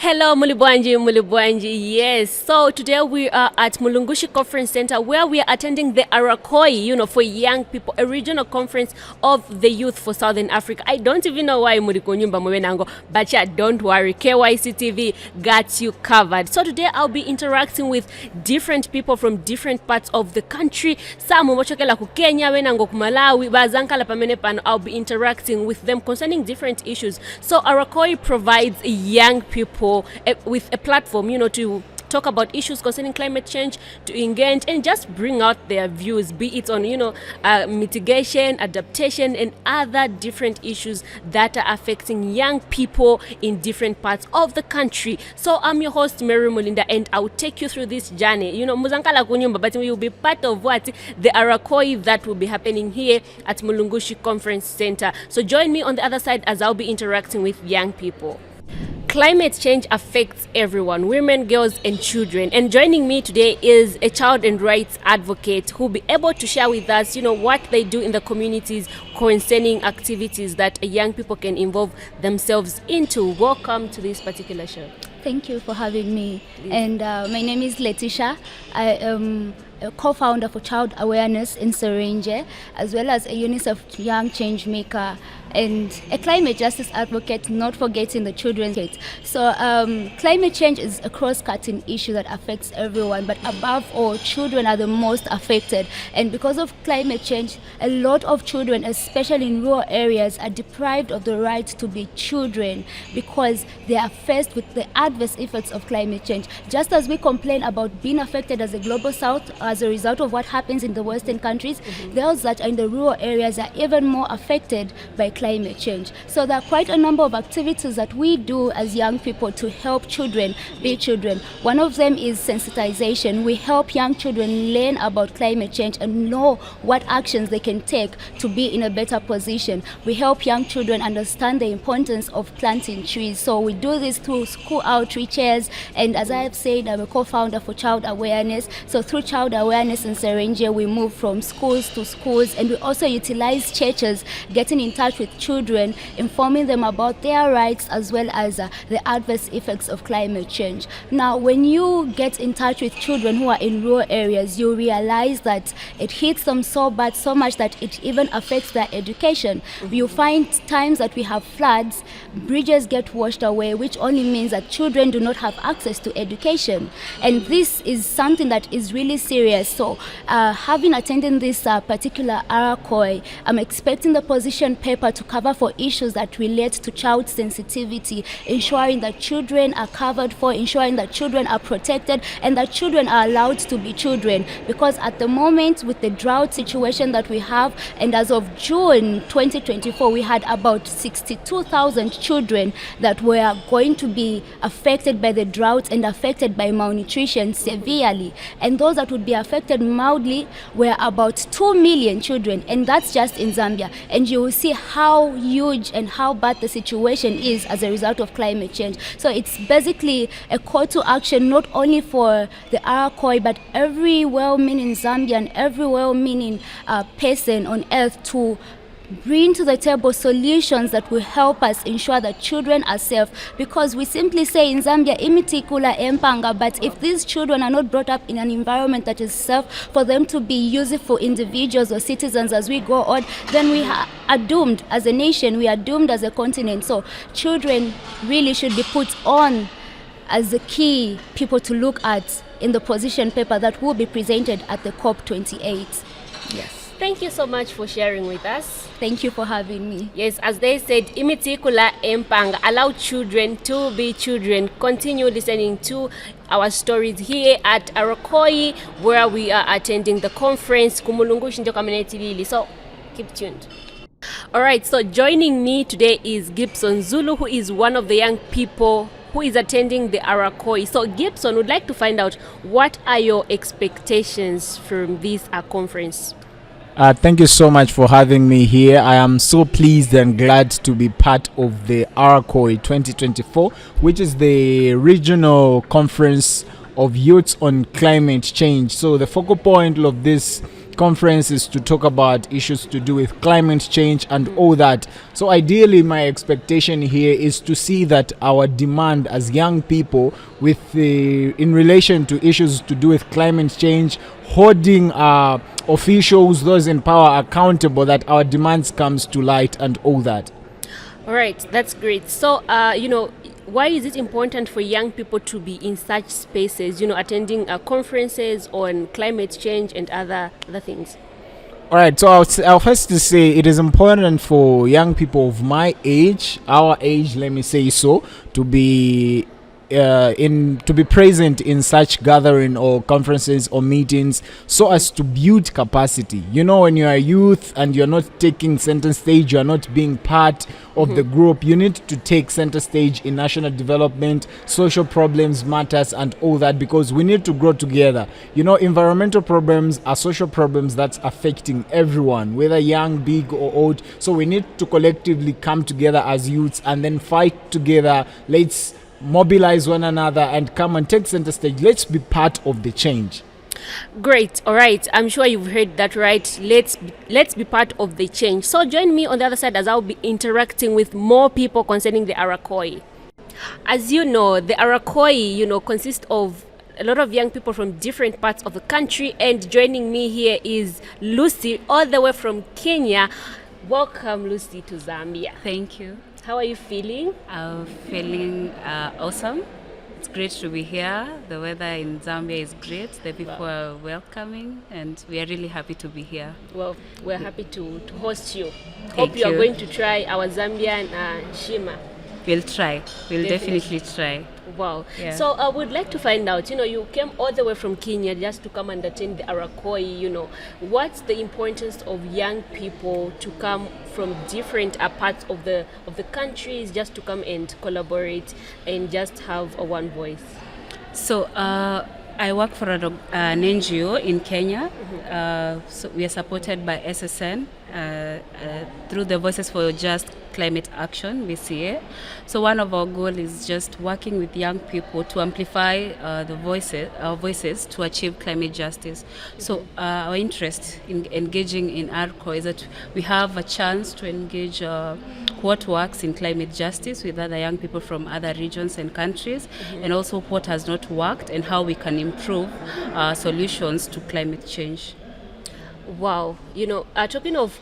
Hello, Mulibwanji. Yes, so today we are at Mulungushi Conference Center where we are attending the RCOY, for young people, a regional conference of the youth for Southern Africa. I don't even know why Murikunyumba Mwenango, but yeah, don't worry, KYC TV got you covered. So today I'll be interacting with different people from different parts of the country. Some mochokela ku Kenya, wenango ku Malawi, bazankala pamene pano. I'll be interacting with them concerning different issues. So RCOY provides young people with a platform, to talk about issues concerning climate change, to engage and just bring out their views, be it on, mitigation, adaptation, and other different issues that are affecting young people in different parts of the country. So I'm your host, Mary Mulinda, and I'll take you through this journey. Muzankala kunyumba, but we will be part of the RCOY that will be happening here at Mulungushi Conference Center. So join me on the other side as I'll be interacting with young people. Climate change affects everyone, women, girls, and children. And joining me today is a child and rights advocate who will be able to share with us, what they do in the communities concerning activities that young people can involve themselves into. Welcome to this particular show. Thank you for having me. Please. And my name is Letitia. I am a co-founder for Child Awareness in Serenge, as well as a UNICEF Young Change Maker and a climate justice advocate, not forgetting the children's kids. So climate change is a cross-cutting issue that affects everyone, but above all, children are the most affected. And because of climate change, a lot of children, especially in rural areas, are deprived of the right to be children because they are faced with the adverse effects of climate change. Just as we complain about being affected as a global south as a result of what happens in the Western countries, those that are in the rural areas are even more affected by climate change. So there are quite a number of activities that we do as young people to help children be children. One of them is sensitization. We help young children learn about climate change and know what actions they can take to be in a better position. We help young children understand the importance of planting trees. So we do this through school outreaches, and as I have said, I'm a co-founder for Child Awareness. So through Child Awareness in Serenge, we move from schools to schools, and we also utilize churches, getting in touch with children, informing them about their rights as well as the adverse effects of climate change. Now, when you get in touch with children who are in rural areas, you realize that it hits them so bad, so much that it even affects their education. You find times that we have floods, bridges get washed away, which only means that children do not have access to education. And this is something that is really serious. So having attended this particular RCOY, I'm expecting the position paper to cover for issues that relate to child sensitivity, ensuring that children are covered for, ensuring that children are protected, and that children are allowed to be children. Because at the moment, with the drought situation that we have, and as of June 2024, we had about 62,000 children that were going to be affected by the drought and affected by malnutrition severely. And those that would be affected mildly were about 2 million children, and that's just in Zambia. And you will see how huge and how bad the situation is as a result of climate change. So it's basically a call to action not only for the RCOY, but every well-meaning Zambian, every well-meaning person on earth to bring to the table solutions that will help us ensure that children are safe. Because we simply say in Zambia, imitikula empanga, but if these children are not brought up in an environment that is safe for them to be useful individuals or citizens as we go on, then we are doomed as a nation, we are doomed as a continent. So children really should be put on as the key people to look at in the position paper that will be presented at the COP28. Yes. Thank you so much for sharing with us. Thank you for having me. Yes, as they said, imitikula empanga, allow children to be children. Continue listening to our stories here at RCOY, where we are attending the conference. So keep tuned. All right, so joining me today is Gibson Zulu, who is one of the young people who is attending the RCOY. So Gibson, would like to find out, what are your expectations from this conference? Thank you so much for having me here. I am so pleased and glad to be part of the RCOY 2024, which is the regional conference of youth on climate change. So the focal point of this conference is to talk about issues to do with climate change and all that. So ideally, my expectation here is to see that our demand as young people in relation to issues to do with climate change, holding officials, those in power accountable, that our demands comes to light and all that. All right, that's great. So, why is it important for young people to be in such spaces, attending conferences on climate change and other things? All right, so I'll first to say it is important for young people of my age, our age, let me say so, to be present in such gathering or conferences or meetings, so as to build capacity. When you are a youth and you're not taking center stage, you're not being part of the group, you need to take center stage in national development, social problems matters and all that, because we need to grow together. Environmental problems are social problems that's affecting everyone, whether young, big or old. So we need to collectively come together as youths and then fight together. Let's mobilize one another and come and take center stage. Let's be part of the change. Great. All right, I'm sure you've heard that right. Let's be part of the change. So join me on the other side as I'll be interacting with more people concerning the RCOY. As you know, the RCOY consists of a lot of young people from different parts of the country, and joining me here is Lucy, all the way from Kenya. Welcome, Lucy, to Zambia. Thank you. How are you feeling? I'm feeling awesome. It's great to be here. The weather in Zambia is great. The people are welcoming, and we are really happy to be here. Well, we're happy to host you. Thank Hope you are you. going to try our Zambian shima. We'll try. We'll definitely try. Wow. Yeah. So I would like to find out, you came all the way from Kenya just to come and attend the RCOY, what's the importance of young people to come from different parts of the countries just to come and collaborate and just have a one voice? So I work for an NGO in Kenya. So we are supported by SSN through the Voices for Just Climate Action, VCA. So one of our goals is just working with young people to amplify our voices to achieve climate justice. So our interest in engaging in RCOY is that we have a chance to engage what works in climate justice with other young people from other regions and countries, and also what has not worked and how we can improve solutions to climate change. Wow. Talking of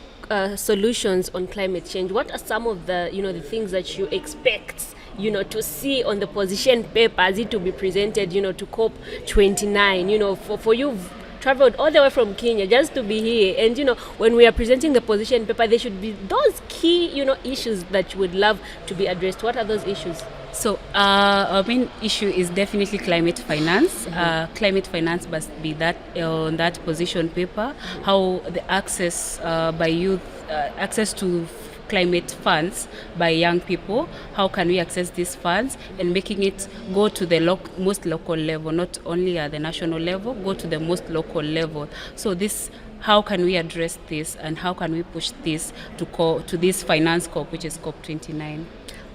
solutions on climate change, what are some of the the things that you expect to see on the position paper as it to be presented to COP29? For you've traveled all the way from Kenya just to be here, and when we are presenting the position paper, there should be those key issues that you would love to be addressed. What are those issues? So our main issue is definitely climate finance. Climate finance must be that on that position paper. How the access by youth, access to climate funds by young people. How can we access these funds and making it go to the most local level, not only at the national level, go to the most local level. So this. How can we address this, and how can we push this to this finance COP, which is COP29?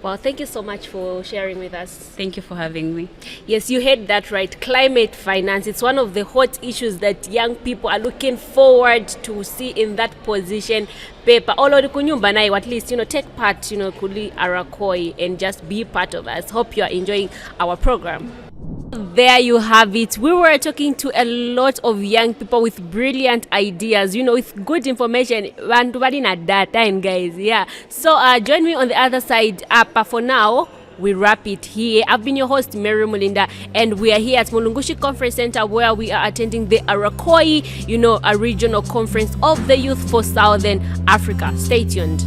Well, thank you so much for sharing with us. Thank you for having me. Yes, you heard that right. Climate finance. It's one of the hot issues that young people are looking forward to see in that position paper. Olori kunyumba nayo, at least, take part, kuli RCOY and just be part of us. Hope you are enjoying our program. There you have it. We were talking to a lot of young people with brilliant ideas, with good information. Guys, yeah. So join me on the other side. For now, we wrap it here. I've been your host, Mary Mulinda, and we are here at Mulungushi Conference Center, where we are attending the RCOY, a regional conference of the youth for Southern Africa. Stay tuned.